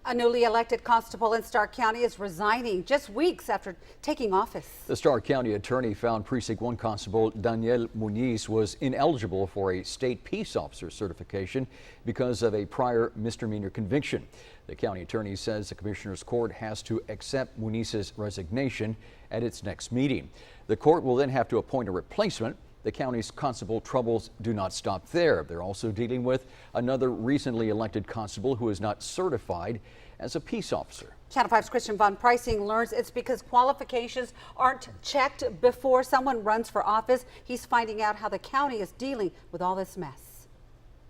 A newly elected constable in Starr County is resigning just weeks after taking office. The Starr County attorney found Precinct 1 Constable Daniel Muniz was ineligible for a state peace officer certification because of a prior misdemeanor conviction. The county attorney says the commissioner's court has to accept Muniz's resignation at its next meeting. The court will then have to appoint a replacement. The county's constable troubles do not stop there. They're also dealing with another recently elected constable who is not certified as a peace officer. Channel 5's Christian von Precinct learns it's because qualifications aren't checked before someone runs for office. He's finding out how the county is dealing with all this mess.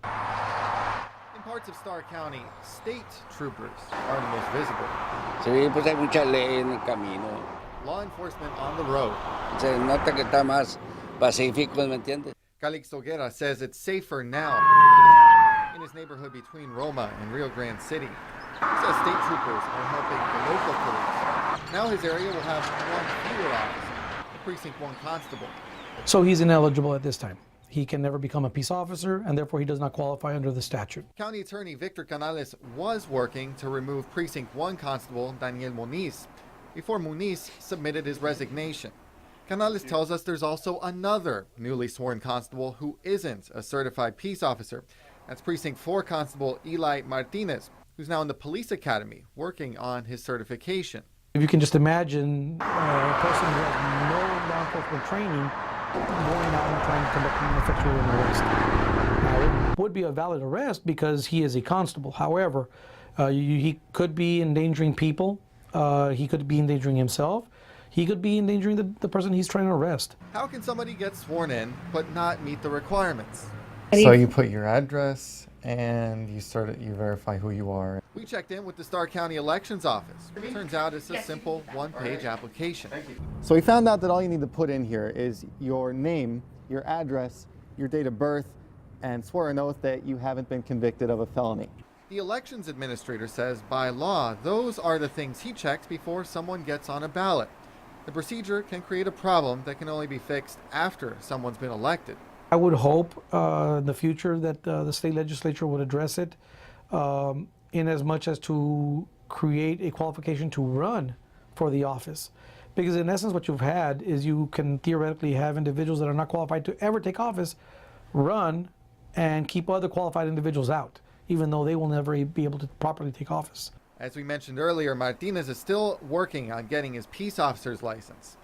In parts of Starr County, state troopers are the most visible. Sí, pues hay mucha ley en el camino. Law enforcement on the road. Se nota que está más pacífico, ¿me entiendes? Calixto Guerra says it's safer now in his neighborhood between Roma and Rio Grande City. He says state troopers are helping the local police. Now his area will have one fewer officer, the Precinct 1 Constable. So he's ineligible at this time. He can never become a peace officer, and therefore he does not qualify under the statute. County Attorney Victor Canales was working to remove Precinct 1 Constable Daniel Muniz before Muniz submitted his resignation. Canales tells us there's also another newly sworn constable who isn't a certified peace officer. That's Precinct 4 Constable Eli Martinez, who's now in the police academy working on his certification. If you can just imagine a person who has no law enforcement training going out and trying to conduct an effectual arrest. Now, it would be a valid arrest because he is a constable. However, he could be endangering people. He could be endangering himself. He could be endangering the person he's trying to arrest. How can somebody get sworn in but not meet the requirements? So you put your address and you verify who you are. We checked in with the Starr County Elections Office. It turns out it's a simple one-page application. So we found out that all you need to put in here is your name, your address, your date of birth, and swear an oath that you haven't been convicted of a felony. The elections administrator says by law, those are the things he checks before someone gets on a ballot. The procedure can create a problem that can only be fixed after someone's been elected. I would hope in the future that the state legislature would address it in as much as to create a qualification to run for the office. Because in essence what you've had is you can theoretically have individuals that are not qualified to ever take office run and keep other qualified individuals out, even though they will never be able to properly take office. As we mentioned earlier, Martinez is still working on getting his peace officer's license.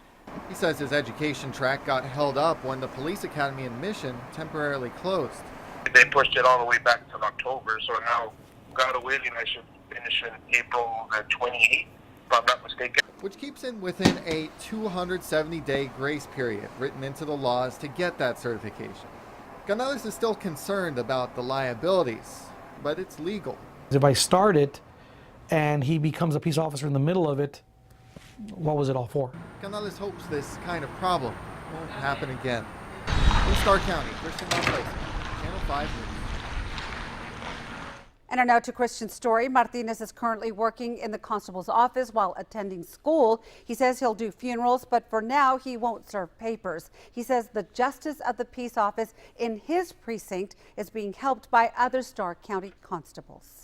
He says his education track got held up when the police academy in Mission temporarily closed. They pushed it all the way back to October, so now, God willing, I should finish in April the 28th, if I'm not mistaken. Which keeps him within a 270-day grace period written into the laws to get that certification. Canales is still concerned about the liabilities, but it's legal. If I start it and he becomes a peace officer in the middle of it, what was it all for? Canales hopes this kind of problem won't happen again. In Starr County, Christian von Precinct, Channel 5 News. And a note to Christian's story, Martinez is currently working in the constable's office while attending school. He says he'll do funerals, but for now he won't serve papers. He says the justice of the peace office in his precinct is being helped by other Starr County constables.